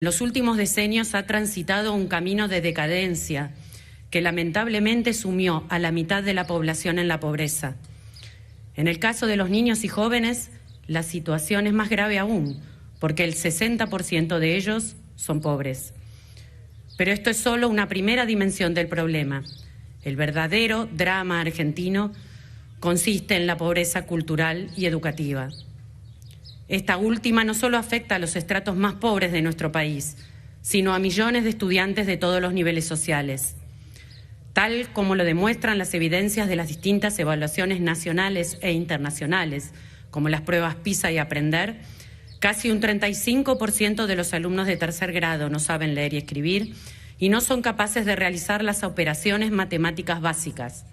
Los últimos decenios ha transitado un camino de decadencia que lamentablemente sumió a la mitad de la población en la pobreza. En el caso de los niños y jóvenes, la situación es más grave aún, porque el 60% de ellos son pobres. Pero esto es solo una primera dimensión del problema. El verdadero drama argentino consiste en la pobreza cultural y educativa. Esta última no solo afecta a los estratos más pobres de nuestro país, sino a millones de estudiantes de todos los niveles sociales. Tal como lo demuestran las evidencias de las distintas evaluaciones nacionales e internacionales, como las pruebas PISA y Aprender, casi un 35% de los alumnos de tercer grado no saben leer y escribir y no son capaces de realizar las operaciones matemáticas básicas.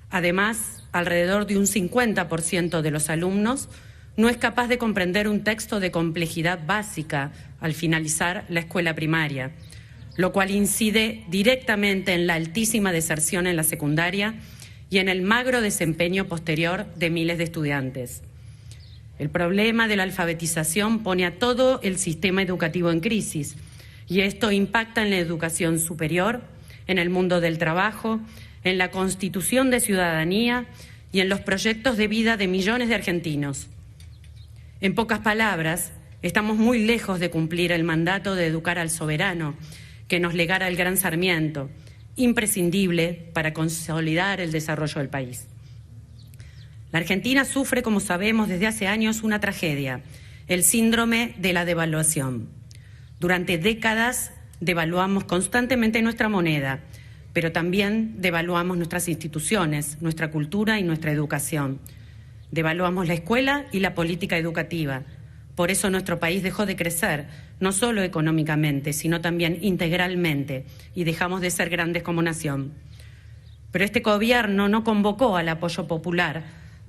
Además, alrededor de un 50% de los alumnos no es capaz de comprender un texto de complejidad básica al finalizar la escuela primaria, lo cual incide directamente en la altísima deserción en la secundaria y en el magro desempeño posterior de miles de estudiantes. El problema de la alfabetización pone a todo el sistema educativo en crisis y esto impacta en la educación superior, en el mundo del trabajo, en la constitución de ciudadanía y en los proyectos de vida de millones de argentinos. En pocas palabras, estamos muy lejos de cumplir el mandato de educar al soberano que nos legara el gran Sarmiento, imprescindible para consolidar el desarrollo del país. La Argentina sufre, como sabemos, desde hace años una tragedia, el síndrome de la devaluación. Durante décadas devaluamos constantemente nuestra moneda, pero también devaluamos nuestras instituciones, nuestra cultura y nuestra educación. Devaluamos la escuela y la política educativa. Por eso nuestro país dejó de crecer, no solo económicamente, sino también integralmente, y dejamos de ser grandes como nación. Pero este gobierno no convocó al apoyo popular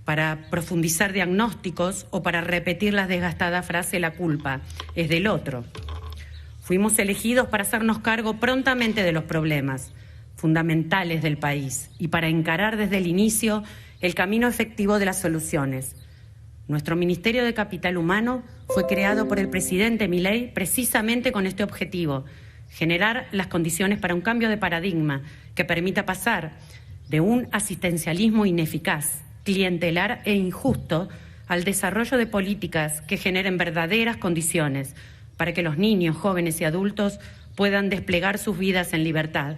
para profundizar diagnósticos o para repetir la desgastada frase «la culpa es del otro». Fuimos elegidos para hacernos cargo prontamente de los problemas fundamentales del país y para encarar desde el inicio el camino efectivo de las soluciones. Nuestro Ministerio de Capital Humano fue creado por el presidente Milei precisamente con este objetivo, generar las condiciones para un cambio de paradigma que permita pasar de un asistencialismo ineficaz, clientelar e injusto al desarrollo de políticas que generen verdaderas condiciones para que los niños, jóvenes y adultos puedan desplegar sus vidas en libertad.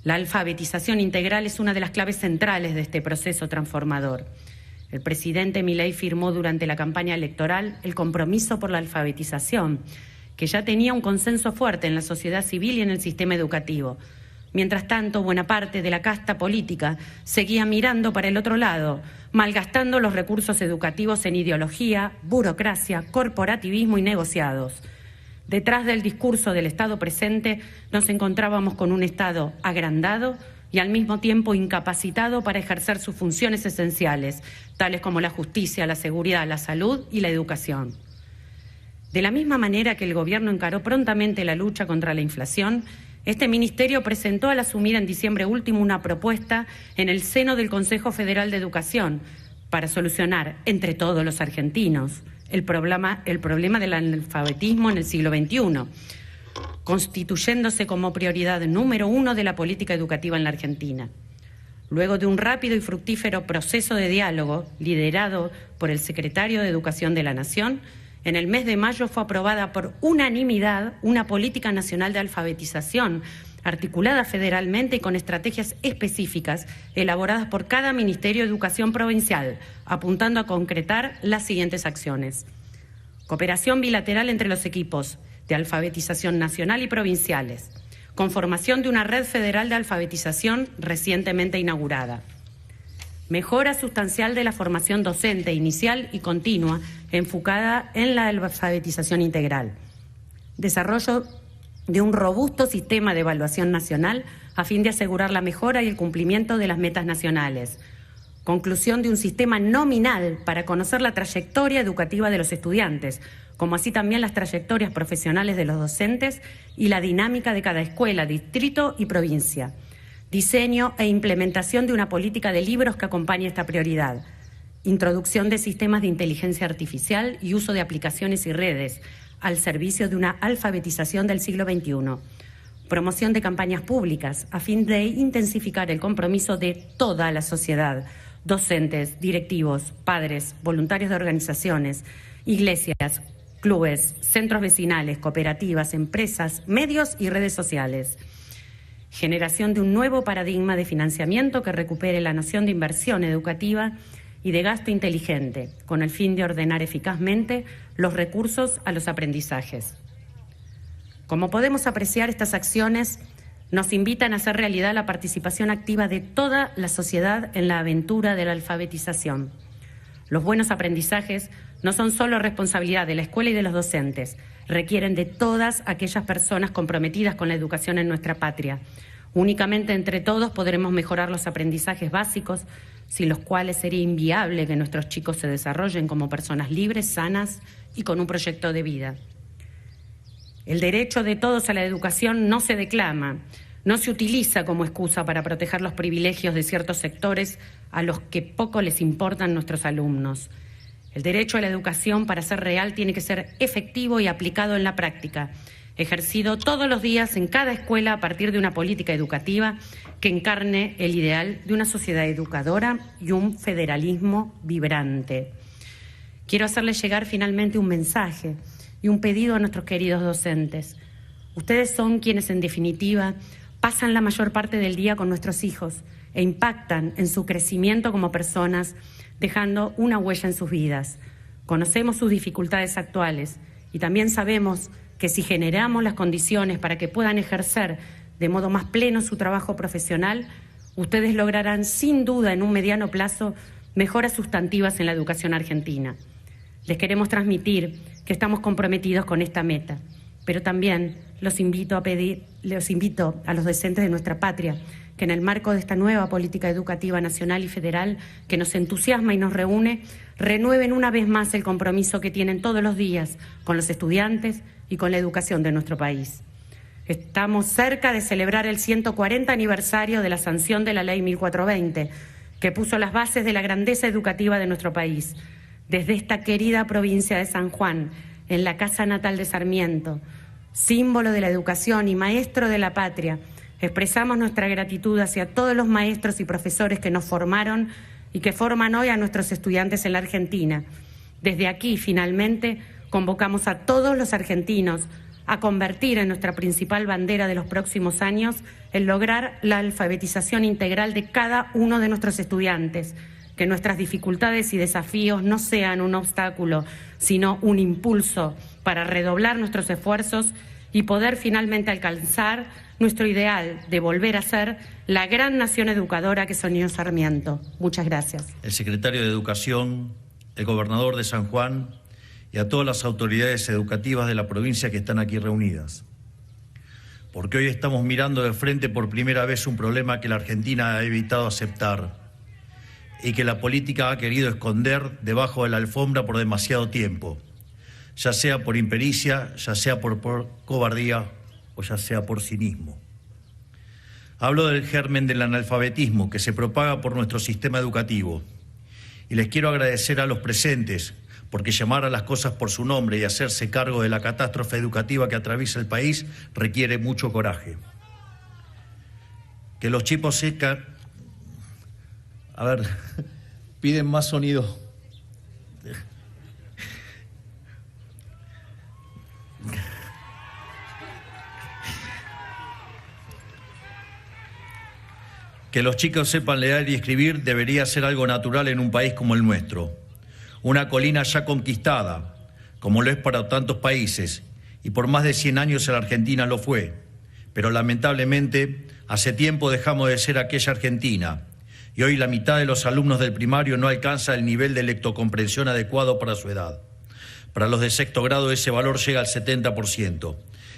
La alfabetización integral es una de las claves centrales de este proceso transformador. El presidente Milei firmó durante la campaña electoral el compromiso por la alfabetización, que ya tenía un consenso fuerte en la sociedad civil y en el sistema educativo. Mientras tanto, buena parte de la casta política seguía mirando para el otro lado, malgastando los recursos educativos en ideología, burocracia, corporativismo y negociados. Detrás del discurso del Estado presente nos encontrábamos con un Estado agrandado y al mismo tiempo incapacitado para ejercer sus funciones esenciales, tales como la justicia, la seguridad, la salud y la educación. De la misma manera que el Gobierno encaró prontamente la lucha contra la inflación, este Ministerio presentó al asumir en diciembre último una propuesta en el seno del Consejo Federal de Educación para solucionar entre todos los argentinos el problema del analfabetismo en el siglo XXI, constituyéndose como prioridad número 1 de la política educativa en la Argentina. Luego de un rápido y fructífero proceso de diálogo liderado por el secretario de Educación de la Nación, en el mes de mayo fue aprobada por unanimidad una política nacional de alfabetización articulada federalmente y con estrategias específicas elaboradas por cada Ministerio de Educación provincial, apuntando a concretar las siguientes acciones. Cooperación bilateral entre los equipos de alfabetización nacional y provinciales, conformación de una red federal de alfabetización recientemente inaugurada. Mejora sustancial de la formación docente inicial y continua enfocada en la alfabetización integral. Desarrollo de un robusto sistema de evaluación nacional a fin de asegurar la mejora y el cumplimiento de las metas nacionales. Conclusión de un sistema nominal para conocer la trayectoria educativa de los estudiantes, como así también las trayectorias profesionales de los docentes y la dinámica de cada escuela, distrito y provincia. Diseño e implementación de una política de libros que acompañe esta prioridad. Introducción de sistemas de inteligencia artificial y uso de aplicaciones y redes, al servicio de una alfabetización del siglo XXI. Promoción de campañas públicas a fin de intensificar el compromiso de toda la sociedad, docentes, directivos, padres, voluntarios de organizaciones, iglesias, clubes, centros vecinales, cooperativas, empresas, medios y redes sociales. Generación de un nuevo paradigma de financiamiento que recupere la noción de inversión educativa y de gasto inteligente, con el fin de ordenar eficazmente los recursos a los aprendizajes. Como podemos apreciar, estas acciones nos invitan a hacer realidad la participación activa de toda la sociedad en la aventura de la alfabetización. Los buenos aprendizajes no son solo responsabilidad de la escuela y de los docentes, requieren de todas aquellas personas comprometidas con la educación en nuestra patria. Únicamente entre todos podremos mejorar los aprendizajes básicos, sin los cuales sería inviable que nuestros chicos se desarrollen como personas libres, sanas y con un proyecto de vida. El derecho de todos a la educación no se declama, no se utiliza como excusa para proteger los privilegios de ciertos sectores a los que poco les importan nuestros alumnos. El derecho a la educación, para ser real, tiene que ser efectivo y aplicado en la práctica, ejercido todos los días en cada escuela a partir de una política educativa que encarne el ideal de una sociedad educadora y un federalismo vibrante. Quiero hacerles llegar finalmente un mensaje y un pedido a nuestros queridos docentes. Ustedes son quienes, en definitiva, pasan la mayor parte del día con nuestros hijos e impactan en su crecimiento como personas, dejando una huella en sus vidas. Conocemos sus dificultades actuales y también sabemos que si generamos las condiciones para que puedan ejercer de modo más pleno su trabajo profesional, ustedes lograrán sin duda en un mediano plazo mejoras sustantivas en la educación argentina. Les queremos transmitir que estamos comprometidos con esta meta, pero también los invito a los docentes de nuestra patria que en el marco de esta nueva política educativa nacional y federal que nos entusiasma y nos reúne, renueven una vez más el compromiso que tienen todos los días con los estudiantes y con la educación de nuestro país. Estamos cerca de celebrar el 140 aniversario de la sanción de la Ley 1420, que puso las bases de la grandeza educativa de nuestro país. Desde esta querida provincia de San Juan, en la casa natal de Sarmiento, símbolo de la educación y maestro de la patria, expresamos nuestra gratitud hacia todos los maestros y profesores que nos formaron y que forman hoy a nuestros estudiantes en la Argentina. Desde aquí, finalmente, convocamos a todos los argentinos a convertir en nuestra principal bandera de los próximos años el lograr la alfabetización integral de cada uno de nuestros estudiantes, que nuestras dificultades y desafíos no sean un obstáculo, sino un impulso para redoblar nuestros esfuerzos y poder finalmente alcanzar nuestro ideal de volver a ser la gran nación educadora que soñó Sarmiento. Muchas gracias. El secretario de Educación, el gobernador de San Juan y a todas las autoridades educativas de la provincia que están aquí reunidas. Porque hoy estamos mirando de frente por primera vez un problema que la Argentina ha evitado aceptar y que la política ha querido esconder debajo de la alfombra por demasiado tiempo, ya sea por impericia, ya sea por cobardía o ya sea por cinismo. Hablo del germen del analfabetismo que se propaga por nuestro sistema educativo y les quiero agradecer a los presentes porque llamar a las cosas por su nombre y hacerse cargo de la catástrofe educativa que atraviesa el país requiere mucho coraje. Que los chicos secan... A ver, piden más sonido. Que los chicos sepan leer y escribir debería ser algo natural en un país como el nuestro. Una colina ya conquistada, como lo es para tantos países, y por más de 100 años en la Argentina lo fue. Pero lamentablemente, hace tiempo dejamos de ser aquella Argentina, y hoy la mitad de los alumnos del primario no alcanza el nivel de lectocomprensión adecuado para su edad. Para los de sexto grado ese valor llega al 70%.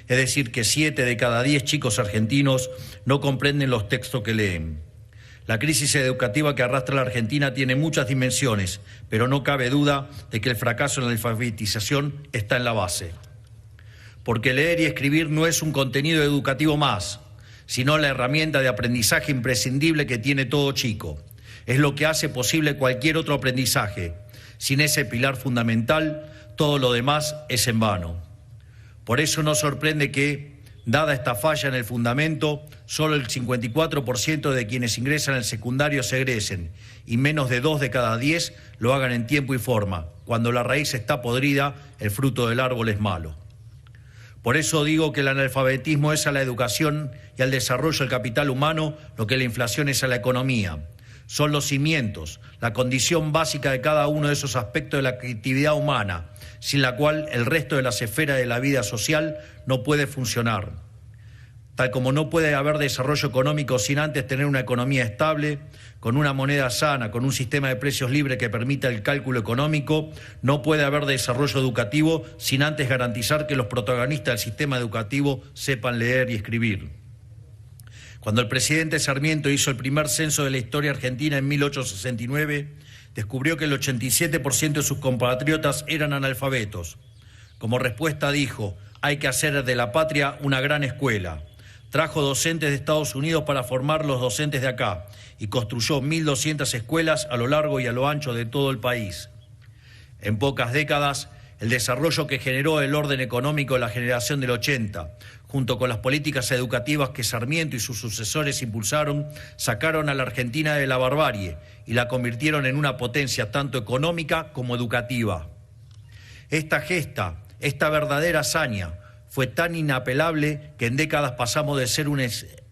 Es decir, que 7 de cada 10 chicos argentinos no comprenden los textos que leen. La crisis educativa que arrastra la Argentina tiene muchas dimensiones, pero no cabe duda de que el fracaso en la alfabetización está en la base. Porque leer y escribir no es un contenido educativo más, sino la herramienta de aprendizaje imprescindible que tiene todo chico. Es lo que hace posible cualquier otro aprendizaje. Sin ese pilar fundamental, todo lo demás es en vano. Por eso no sorprende que, dada esta falla en el fundamento, solo el 54% de quienes ingresan al secundario se egresen y menos de 2 de cada 10 lo hagan en tiempo y forma. Cuando la raíz está podrida, el fruto del árbol es malo. Por eso digo que el analfabetismo es a la educación y al desarrollo del capital humano lo que la inflación es a la economía. Son los cimientos, la condición básica de cada uno de esos aspectos de la actividad humana, sin la cual el resto de las esferas de la vida social no puede funcionar. Tal como no puede haber desarrollo económico sin antes tener una economía estable, con una moneda sana, con un sistema de precios libre que permita el cálculo económico, no puede haber desarrollo educativo sin antes garantizar que los protagonistas del sistema educativo sepan leer y escribir. Cuando el presidente Sarmiento hizo el primer censo de la historia argentina en 1869, descubrió que el 87% de sus compatriotas eran analfabetos. Como respuesta dijo: hay que hacer de la patria una gran escuela. Trajo docentes de Estados Unidos para formar los docentes de acá y construyó 1.200 escuelas a lo largo y a lo ancho de todo el país. En pocas décadas, el desarrollo que generó el orden económico de la generación del 80, junto con las políticas educativas que Sarmiento y sus sucesores impulsaron, sacaron a la Argentina de la barbarie y la convirtieron en una potencia tanto económica como educativa. Esta gesta, esta verdadera hazaña, fue tan inapelable que en décadas pasamos de ser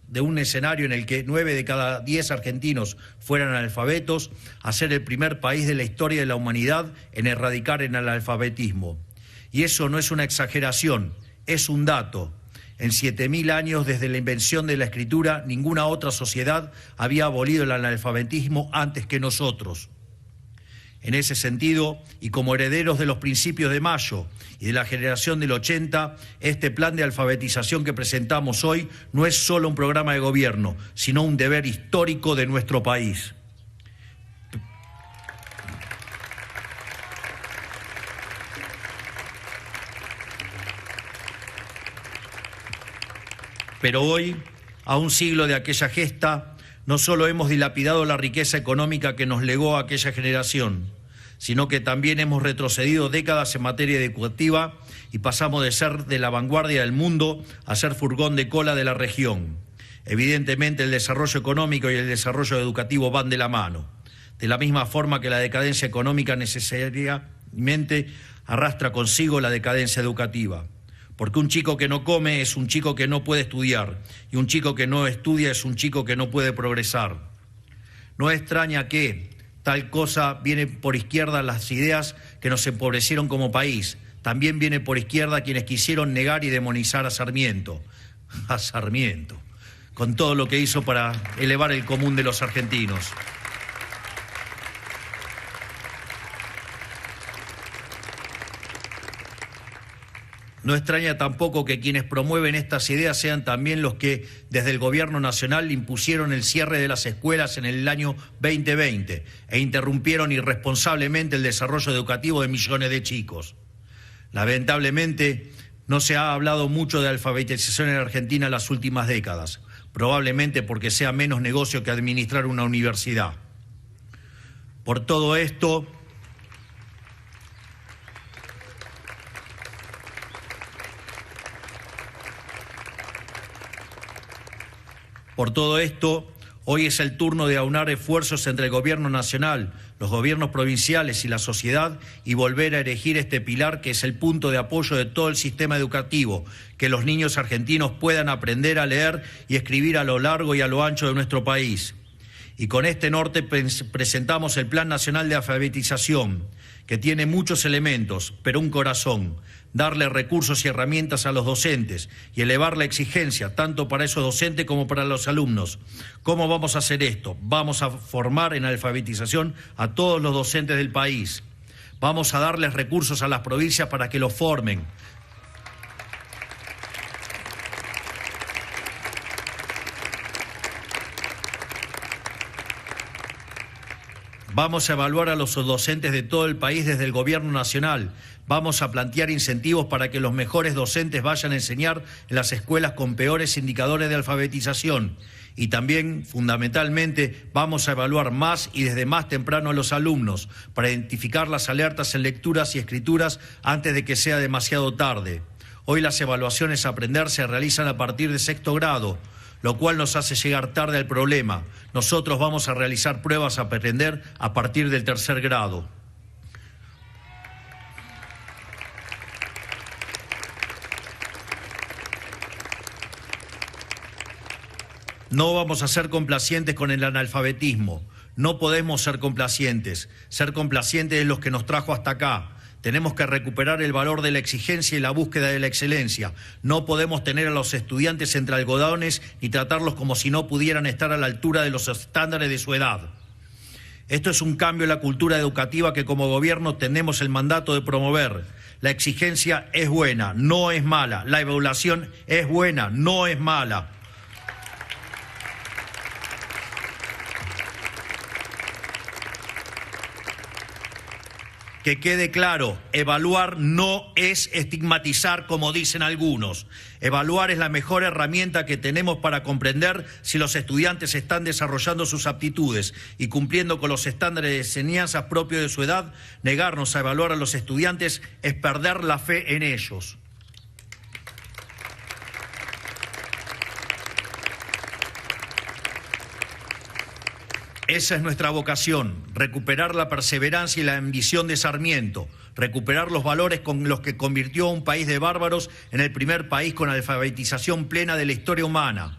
de un escenario en el que 9 de cada 10 argentinos fueran analfabetos a ser el primer país de la historia de la humanidad en erradicar el analfabetismo. Y eso no es una exageración, es un dato. En 7.000 años desde la invención de la escritura, ninguna otra sociedad había abolido el analfabetismo antes que nosotros. En ese sentido, y como herederos de los principios de Mayo y de la generación del 80, este plan de alfabetización que presentamos hoy no es solo un programa de gobierno, sino un deber histórico de nuestro país. Pero hoy, a un siglo de aquella gesta, no solo hemos dilapidado la riqueza económica que nos legó aquella generación, sino que también hemos retrocedido décadas en materia educativa y pasamos de ser de la vanguardia del mundo a ser furgón de cola de la región. Evidentemente, el desarrollo económico y el desarrollo educativo van de la mano, de la misma forma que la decadencia económica necesariamente arrastra consigo la decadencia educativa. Porque un chico que no come es un chico que no puede estudiar, y un chico que no estudia es un chico que no puede progresar. No extraña que tal cosa viene por izquierda las ideas que nos empobrecieron como país. También viene por izquierda quienes quisieron negar y demonizar a Sarmiento. A Sarmiento, con todo lo que hizo para elevar el común de los argentinos. No extraña tampoco que quienes promueven estas ideas sean también los que desde el gobierno nacional impusieron el cierre de las escuelas en el año 2020 e interrumpieron irresponsablemente el desarrollo educativo de millones de chicos. Lamentablemente, no se ha hablado mucho de alfabetización en Argentina en las últimas décadas, probablemente porque sea menos negocio que administrar una universidad. Por todo esto, hoy es el turno de aunar esfuerzos entre el gobierno nacional, los gobiernos provinciales y la sociedad y volver a erigir este pilar que es el punto de apoyo de todo el sistema educativo, que los niños argentinos puedan aprender a leer y escribir a lo largo y a lo ancho de nuestro país. Y con este norte presentamos el Plan Nacional de Alfabetización, que tiene muchos elementos, pero un corazón: darle recursos y herramientas a los docentes y elevar la exigencia, tanto para esos docentes como para los alumnos. ¿Cómo vamos a hacer esto? Vamos a formar en alfabetización a todos los docentes del país. Vamos a darles recursos a las provincias para que los formen. Vamos a evaluar a los docentes de todo el país desde el gobierno nacional. Vamos a plantear incentivos para que los mejores docentes vayan a enseñar en las escuelas con peores indicadores de alfabetización. Y también, fundamentalmente, vamos a evaluar más y desde más temprano a los alumnos para identificar las alertas en lecturas y escrituras antes de que sea demasiado tarde. Hoy las evaluaciones a aprender se realizan a partir de sexto grado, lo cual nos hace llegar tarde al problema. Nosotros vamos a realizar pruebas a aprender a partir del tercer grado. No vamos a ser complacientes con el analfabetismo. No podemos ser complacientes. Ser complacientes es lo que nos trajo hasta acá. Tenemos que recuperar el valor de la exigencia y la búsqueda de la excelencia. No podemos tener a los estudiantes entre algodones ni tratarlos como si no pudieran estar a la altura de los estándares de su edad. Esto es un cambio en la cultura educativa que como gobierno tenemos el mandato de promover. La exigencia es buena, no es mala. La evaluación es buena, no es mala. Que quede claro, evaluar no es estigmatizar como dicen algunos. Evaluar es la mejor herramienta que tenemos para comprender si los estudiantes están desarrollando sus aptitudes y cumpliendo con los estándares de enseñanza propios de su edad. Negarnos a evaluar a los estudiantes es perder la fe en ellos. Esa es nuestra vocación, recuperar la perseverancia y la ambición de Sarmiento, recuperar los valores con los que convirtió a un país de bárbaros en el primer país con alfabetización plena de la historia humana.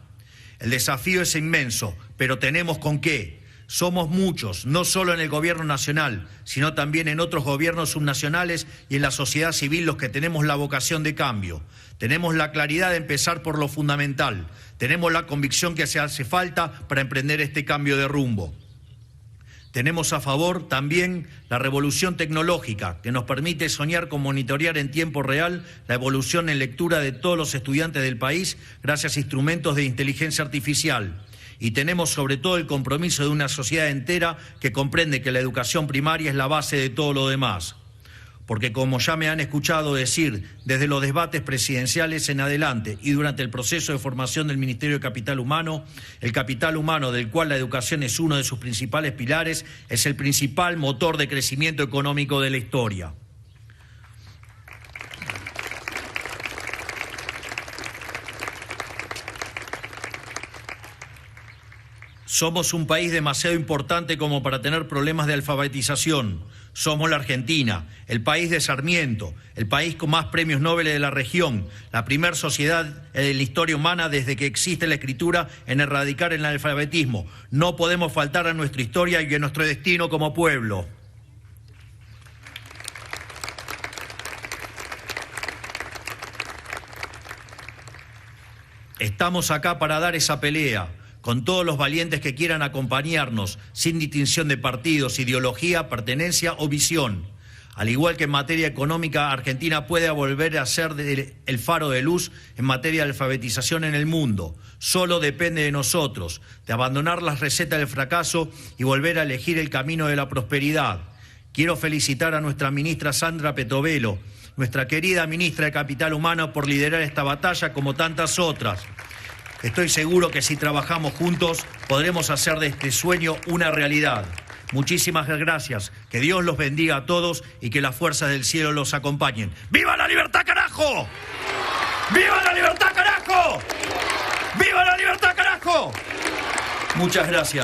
El desafío es inmenso, pero tenemos con qué. Somos muchos, no solo en el gobierno nacional, sino también en otros gobiernos subnacionales y en la sociedad civil los que tenemos la vocación de cambio. Tenemos la claridad de empezar por lo fundamental. Tenemos la convicción que se hace falta para emprender este cambio de rumbo. Tenemos a favor también la revolución tecnológica que nos permite soñar con monitorear en tiempo real la evolución en lectura de todos los estudiantes del país gracias a instrumentos de inteligencia artificial. Y tenemos sobre todo el compromiso de una sociedad entera que comprende que la educación primaria es la base de todo lo demás. Porque como ya me han escuchado decir desde los debates presidenciales en adelante y durante el proceso de formación del Ministerio de Capital Humano, el capital humano del cual la educación es uno de sus principales pilares, es el principal motor de crecimiento económico de la historia. Somos un país demasiado importante como para tener problemas de alfabetización. Somos la Argentina, el país de Sarmiento, el país con más premios Nobel de la región, la primera sociedad en la historia humana desde que existe la escritura en erradicar el analfabetismo. No podemos faltar a nuestra historia y a nuestro destino como pueblo. Estamos acá para dar esa pelea, con todos los valientes que quieran acompañarnos, sin distinción de partidos, ideología, pertenencia o visión. Al igual que en materia económica, Argentina puede volver a ser el faro de luz en materia de alfabetización en el mundo. Solo depende de nosotros, de abandonar las recetas del fracaso y volver a elegir el camino de la prosperidad. Quiero felicitar a nuestra ministra Sandra Petovelo, nuestra querida ministra de Capital Humano, por liderar esta batalla como tantas otras. Estoy seguro que si trabajamos juntos podremos hacer de este sueño una realidad. Muchísimas gracias, que Dios los bendiga a todos y que las fuerzas del cielo los acompañen. ¡Viva la libertad, carajo! ¡Viva la libertad, carajo! ¡Viva la libertad, carajo! Muchas gracias.